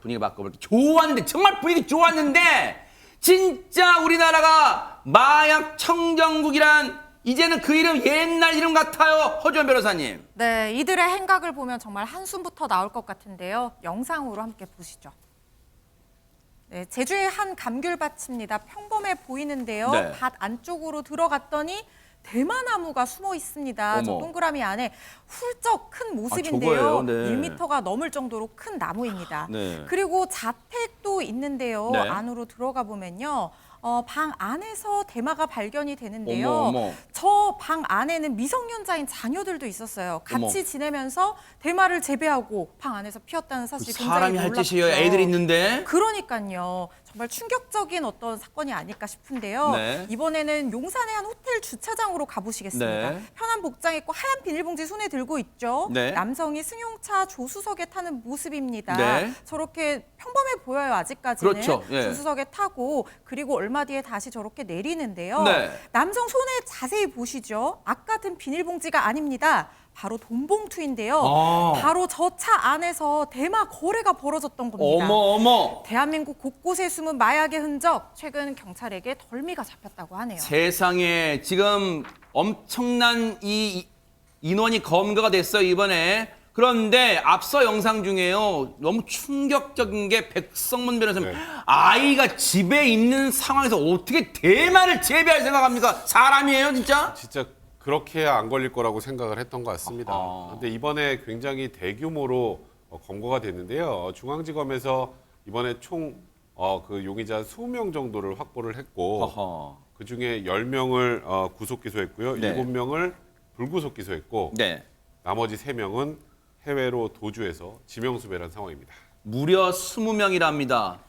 분위기 바꿔볼게. 좋았는데 정말 분위기 좋았는데 진짜 우리나라가 마약 청정국이란 이제는 그 이름 옛날 이름 같아요. 허주원 변호사님. 네, 이들의 행각을 보면 정말 한숨부터 나올 것 같은데요. 영상으로 함께 보시죠. 네, 제주의 한 감귤밭입니다. 평범해 보이는데요. 네. 밭 안쪽으로 들어갔더니 대마나무가 숨어 있습니다. 저 어머. 동그라미 안에 훌쩍 큰 저거예요? 모습인데요. 네. 1m가 넘을 정도로 큰 나무입니다. 네. 그리고 자택도 있는데요. 네. 안으로 들어가 보면요. 방 안에서 대마가 발견이 되는데요. 어머. 저 방 안에는 미성년자인 자녀들도 있었어요. 같이 어머. 지내면서 대마를 재배하고 방 안에서 피웠다는 사실이 굉장히 사람이 할 놀랍죠. 짓이에요. 애들이 있는데. 그러니까요. 정말 충격적인 어떤 사건이 아닐까 싶은데요. 네. 이번에는 용산의 한 호텔 주차장으로 가보시겠습니다. 네. 편한 복장 입고 하얀 비닐봉지 손에 들고 있죠. 네. 남성이 승용차 조수석에 타는 모습입니다. 네. 저렇게 평범해 보여요, 아직까지는. 그렇죠. 예. 조수석에 타고 그리고 얼마 뒤에 다시 저렇게 내리는데요. 네. 남성 손에 자세히 보시죠. 아까 든 비닐봉지가 아닙니다. 바로 돈봉투인데요. 아. 바로 저 차 안에서 대마 거래가 벌어졌던 겁니다. 어머. 대한민국 곳곳에 숨은 마약의 흔적, 최근 경찰에게 덜미가 잡혔다고 하네요. 세상에 지금 엄청난 이 인원이 검거가 됐어요, 이번에. 그런데 앞서 영상 중에요. 너무 충격적인 게 백성문 변호사님. 네. 아이가 집에 있는 상황에서 어떻게 대마를 재배할 생각합니까? 사람이에요, 진짜? 진짜 그렇게 안 걸릴 거라고 생각을 했던 것 같습니다. 아하. 그런데 이번에 굉장히 대규모로 검거가 됐는데요. 중앙지검에서 이번에 총 그 용의자 20명 정도를 확보를 했고 어허. 그중에 10명을 구속 기소했고요. 네. 7명을 불구속 기소했고 네. 나머지 3명은 해외로 도주해서 지명수배한 상황입니다. 무려 20명이랍니다.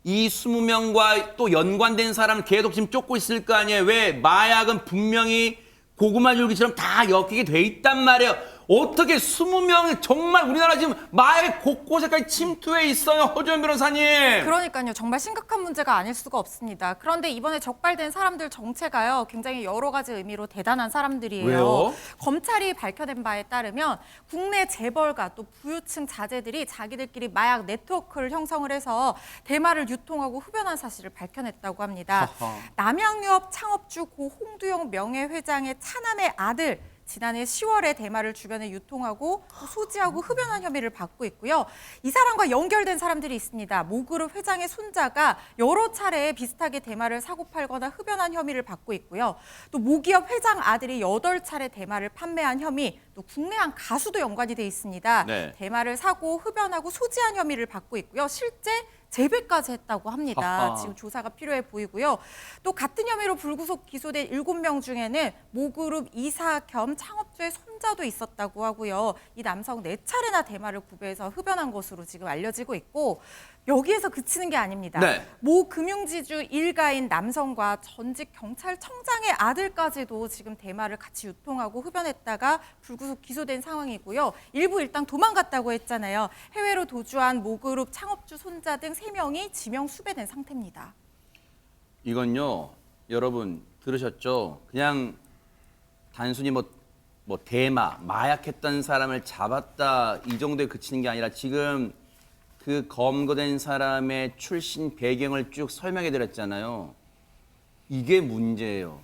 이 20명과 또 연관된 사람 계속 지금 쫓고 있을 거 아니에요. 왜? 마약은 분명히 고구마 줄기처럼 다 엮이게 돼 있단 말이에요. 어떻게 20명이 정말 우리나라 지금 마약 곳곳에까지 침투해 있어요. 허주연 변호사님. 그러니까요. 정말 심각한 문제가 아닐 수가 없습니다. 그런데 이번에 적발된 사람들 정체가요. 굉장히 여러 가지 의미로 대단한 사람들이에요. 왜요? 검찰이 밝혀낸 바에 따르면 국내 재벌가 또 부유층 자제들이 자기들끼리 마약 네트워크를 형성을 해서 대마를 유통하고 흡연한 사실을 밝혀냈다고 합니다. 하하. 남양유업 창업주 고 홍두영 명예회장의 차남의 아들 지난해 10월에 대마를 주변에 유통하고 소지하고 흡연한 혐의를 받고 있고요. 이 사람과 연결된 사람들이 있습니다. 모그룹 회장의 손자가 여러 차례 비슷하게 대마를 사고 팔거나 흡연한 혐의를 받고 있고요. 또 모기업 회장 아들이 8차례 대마를 판매한 혐의, 또 국내 한 가수도 연관이 돼 있습니다. 네. 대마를 사고 흡연하고 소지한 혐의를 받고 있고요. 실제 재배까지 했다고 합니다. 아하. 지금 조사가 필요해 보이고요. 또 같은 혐의로 불구속 기소된 7명 중에는 모그룹 이사 겸 창업주의 손자도 있었다고 하고요. 이 남성 4차례나 대마를 구매해서 흡연한 것으로 지금 알려지고 있고 여기에서 그치는 게 아닙니다. 네. 모 금융지주 일가인 남성과 전직 경찰청장의 아들까지도 지금 대마를 같이 유통하고 흡연했다가 불구속 기소된 상황이고요. 일부 일당 도망갔다고 했잖아요. 해외로 도주한 모그룹 창업주 손자 등 3명이 지명 수배된 상태입니다. 이건요, 여러분 들으셨죠? 그냥 단순히 뭐 대마, 마약했던 사람을 잡았다 이 정도에 그치는 게 아니라 지금 그 검거된 사람의 출신 배경을 쭉 설명해 드렸잖아요. 이게 문제예요.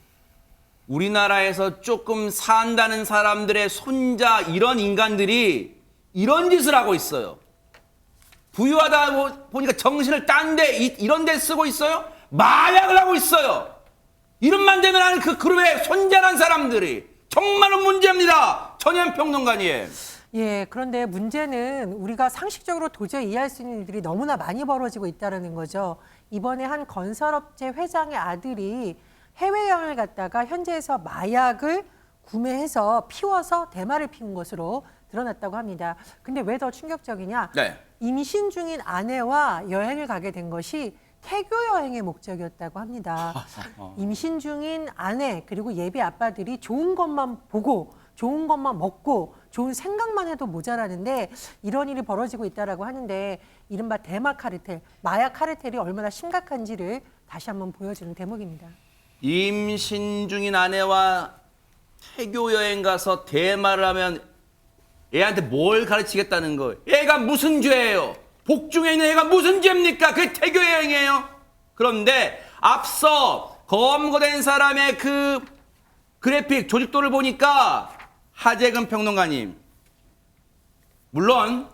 우리나라에서 조금 산다는 사람들의 손자 이런 인간들이 이런 짓을 하고 있어요. 부유하다 보니까 정신을 딴 데 이런 데 쓰고 있어요. 마약을 하고 있어요. 이름만 되면 하는 그 그룹의 손자란 사람들이 정말로 문제입니다. 전현평론가님. 예, 그런데 문제는 우리가 상식적으로 도저히 이해할 수 있는 일들이 너무나 많이 벌어지고 있다는 거죠. 이번에 한 건설업체 회장의 아들이 해외여행을 갔다가 현지에서 마약을 구매해서 피워서 대마를 피운 것으로 드러났다고 합니다. 근데 왜 더 충격적이냐? 네. 임신 중인 아내와 여행을 가게 된 것이 태교 여행의 목적이었다고 합니다. 임신 중인 아내 그리고 예비 아빠들이 좋은 것만 보고 좋은 것만 먹고 좋은 생각만 해도 모자라는데 이런 일이 벌어지고 있다라고 하는데 이른바 대마 카르텔, 마약 카르텔이 얼마나 심각한지를 다시 한번 보여주는 대목입니다. 임신 중인 아내와 태교 여행 가서 대마를 하면 애한테 뭘 가르치겠다는 거예요? 애가 무슨 죄예요? 복중에 있는 애가 무슨 죄입니까? 그게 태교 여행이에요. 그런데 앞서 검거된 사람의 그 그래픽 조직도를 보니까 하재근 평론가님, 물론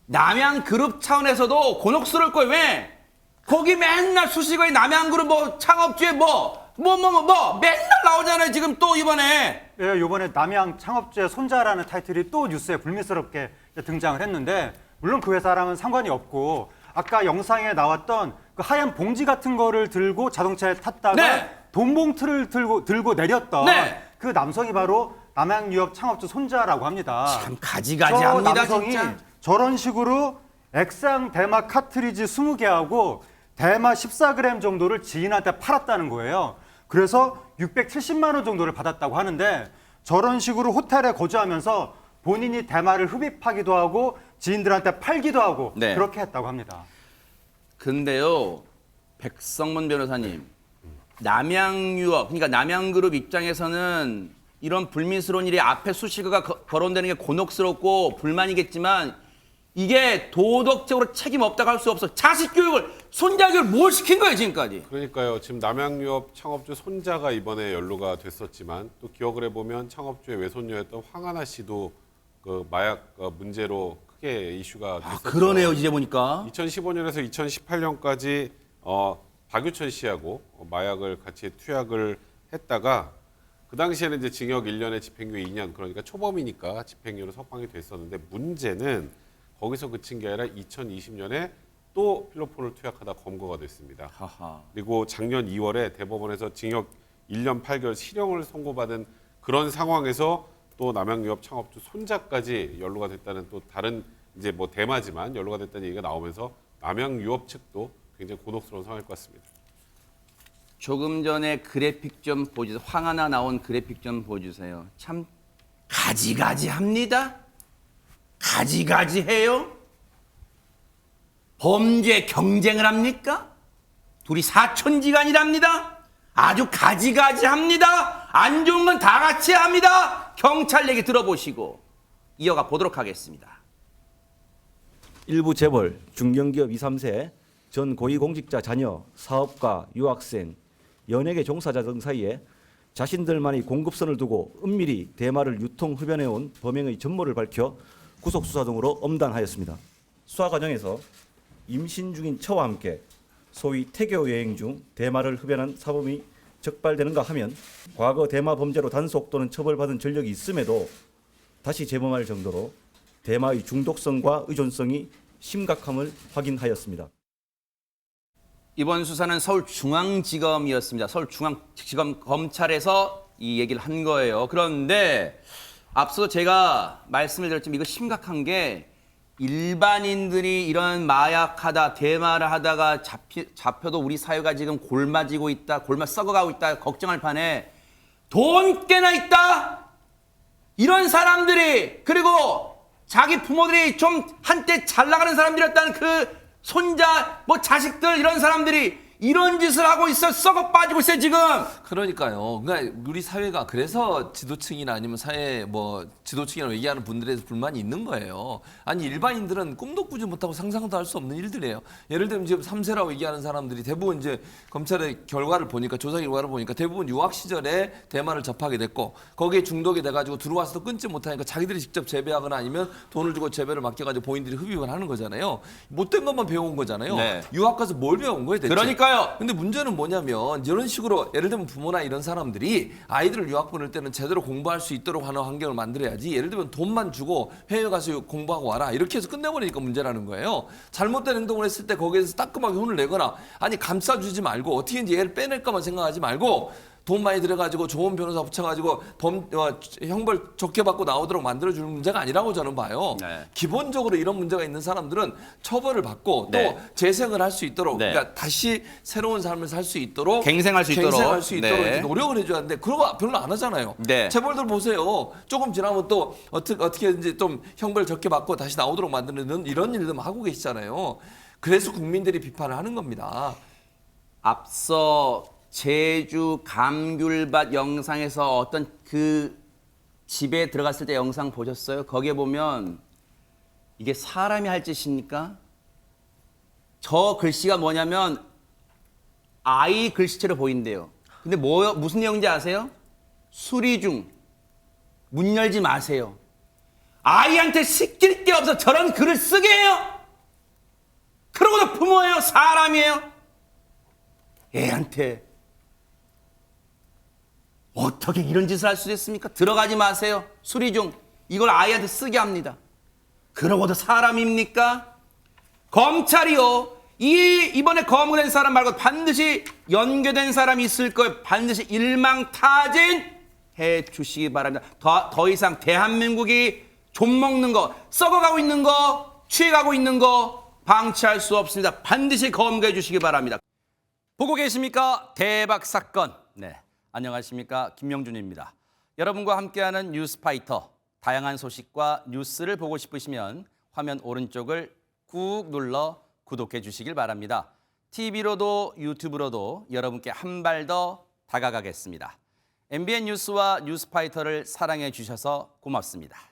남양그룹 차원에서도 곤혹스러울 거예요. 왜? 거기 맨날 수식어에 남양그룹 뭐 창업주에 맨날 나오잖아요. 지금 또 이번에. 예, 이번에 남양 창업주의 손자라는 타이틀이 또 뉴스에 불미스럽게 등장을 했는데, 물론 그 회사랑은 상관이 없고, 아까 영상에 나왔던 그 하얀 봉지 같은 거를 들고 자동차에 탔다가 네. 돈 봉투를 들고 내렸던 네. 그 남성이 바로 남양유업 창업주 손자라고 합니다. 참 가지가지합니다, 남성이 진짜. 저런 식으로 액상 대마 카트리지 20개하고 대마 14g 정도를 지인한테 팔았다는 거예요. 그래서 670만 원 정도를 받았다고 하는데, 저런 식으로 호텔에 거주하면서 본인이 대마를 흡입하기도 하고 지인들한테 팔기도 하고 네. 그렇게 했다고 합니다. 근데요, 백성문 변호사님, 남양유업, 그러니까 남양그룹 입장에서는 이런 불미스러운 일이 앞에 수식어가 거론되는 게 곤혹스럽고 불만이겠지만, 이게 도덕적으로 책임 없다고 할 수 없어. 자식 교육을, 손자 교육을 뭘 시킨 거예요, 지금까지? 그러니까요. 지금 남양유업 창업주 손자가 이번에 연루가 됐었지만, 또 기억을 해보면 창업주의 외손녀였던 황하나 씨도 그 마약 문제로 크게 이슈가 됐었죠. 그러네요, 이제 보니까. 2015년에서 2018년까지 박유천 씨하고 마약을 같이 투약을 했다가, 그 당시에는 이제 징역 1년에 집행유예 2년, 그러니까 초범이니까 집행유예로 석방이 됐었는데, 문제는 거기서 그친 게 아니라 2020년에 또 필로폰을 투약하다 검거가 됐습니다. 하하. 그리고 작년 2월에 대법원에서 징역 1년 8개월 실형을 선고받은 그런 상황에서 또 남양유업 창업주 손자까지 연루가 됐다는, 또 다른 이제 뭐 대마지만 연루가 됐다는 얘기가 나오면서 남양유업 측도 굉장히 곤혹스러운 상황일 것 같습니다. 조금 전에 그래픽 좀 보여주세요. 황하나 나온 그래픽 좀 보여주세요. 참 가지가지합니다. 가지가지해요. 범죄 경쟁을 합니까? 둘이 사촌지간이랍니다. 아주 가지가지합니다. 안 좋은 건 다 같이 합니다. 경찰 얘기 들어보시고 이어가 보도록 하겠습니다. 일부 재벌, 중견기업 2, 3세, 전 고위공직자 자녀, 사업가, 유학생, 연예계 종사자 등 사이에 자신들만의 공급선을 두고 은밀히 대마를 유통 흡연해온 범행의 전모를 밝혀 구속 수사 등으로 엄단하였습니다. 수사 과정에서 임신 중인 처와 함께 소위 태교 여행 중 대마를 흡연한 사범이 적발되는가 하면 과거 대마 범죄로 단속 또는 처벌받은 전력이 있음에도 다시 재범할 정도로 대마의 중독성과 의존성이 심각함을 확인하였습니다. 이번 수사는 서울중앙지검이었습니다. 서울중앙지검 검찰에서 이 얘기를 한 거예요. 그런데 앞서 제가 말씀을 드렸지만 이거 심각한 게, 일반인들이 이런 마약하다, 대마를 하다가 잡혀도 우리 사회가 지금 골마지고 있다, 골마 썩어가고 있다, 걱정할 판에 돈 꽤나 있다? 이런 사람들이, 그리고 자기 부모들이 좀 한때 잘 나가는 사람들이었다는 그 손자, 뭐 자식들, 이런 사람들이 이런 짓을 하고 있어, 썩어 빠지고 있어요, 지금. 그러니까요. 그러니까 우리 사회가 그래서 지도층이나 아니면 사회 뭐 지도층이라고 얘기하는 분들에 대해서 불만이 있는 거예요. 아니 일반인들은 꿈도 꾸지 못하고 상상도 할 수 없는 일들이에요. 예를 들면 지금 3세라고 얘기하는 사람들이 대부분 이제 검찰의 결과를 보니까, 조사 결과를 보니까 대부분 유학 시절에 대마를 접하게 됐고, 거기에 중독이 돼가지고 들어와서도 끊지 못하니까 자기들이 직접 재배하거나 아니면 돈을 주고 재배를 맡겨가지고 본인들이 흡입을 하는 거잖아요. 못된 것만 배워온 거잖아요. 네. 유학 가서 뭘 배운 거예요, 대체? 그러니까요. 근데 문제는 뭐냐면 이런 식으로 예를 들면 부모나 이런 사람들이 아이들을 유학 보낼 때는 제대로 공부할 수 있도록 하는 환경을 만들어야지, 예를 들면 돈만 주고 해외 가서 공부하고 와라 이렇게 해서 끝내버리니까 문제라는 거예요. 잘못된 행동을 했을 때 거기에서 따끔하게 혼을 내거나, 아니 감싸주지 말고 어떻게든지 얘를 빼낼까만 생각하지 말고 돈 많이 들여가지고 좋은 변호사 붙여가지고 형벌 좋게 받고 나오도록 만들어주는 문제가 아니라고 저는 봐요. 네. 기본적으로 이런 문제가 있는 사람들은 처벌을 받고 또 네. 재생을 할 수 있도록, 네. 그러니까 다시 새로운 삶을 살 수 있도록, 갱생할 수 있도록. 네. 네. 이렇게 노력을 해줘야 하는데 그런 거 별로 안 하잖아요. 네. 재벌들 보세요. 조금 지나면 또 어떻게든지 좀 형벌 적게 받고 다시 나오도록 만드는 이런 일들만 하고 계시잖아요. 그래서 국민들이 비판을 하는 겁니다. 앞서 제주 감귤밭 영상에서 어떤 그 집에 들어갔을 때 영상 보셨어요? 거기에 보면 이게 사람이 할 짓입니까? 저 글씨가 뭐냐면 아이 글씨체로 보인대요. 근데 무슨 내용인지 아세요? 수리 중. 문 열지 마세요. 아이한테 시킬 게 없어 저런 글을 쓰게 해요? 그러고도 부모예요? 사람이에요? 애한테 어떻게 이런 짓을 할 수 있습니까? 들어가지 마세요. 수리 중. 이걸 아이한테 쓰게 합니다. 그러고도 사람입니까? 검찰이요. 이번에 검거된 사람 말고 반드시 연계된 사람이 있을 거예요. 반드시 일망타진해 주시기 바랍니다. 더 이상 대한민국이 좀먹는 거, 썩어가고 있는 거, 취해가고 있는 거 방치할 수 없습니다. 반드시 검거해 주시기 바랍니다. 보고 계십니까? 대박 사건. 네, 안녕하십니까? 김명준입니다. 여러분과 함께하는 뉴스파이터. 다양한 소식과 뉴스를 보고 싶으시면 화면 오른쪽을 꾹 눌러 구독해 주시길 바랍니다. TV로도 유튜브로도 여러분께 한 발 더 다가가겠습니다. MBN 뉴스와 뉴스파이터를 사랑해 주셔서 고맙습니다.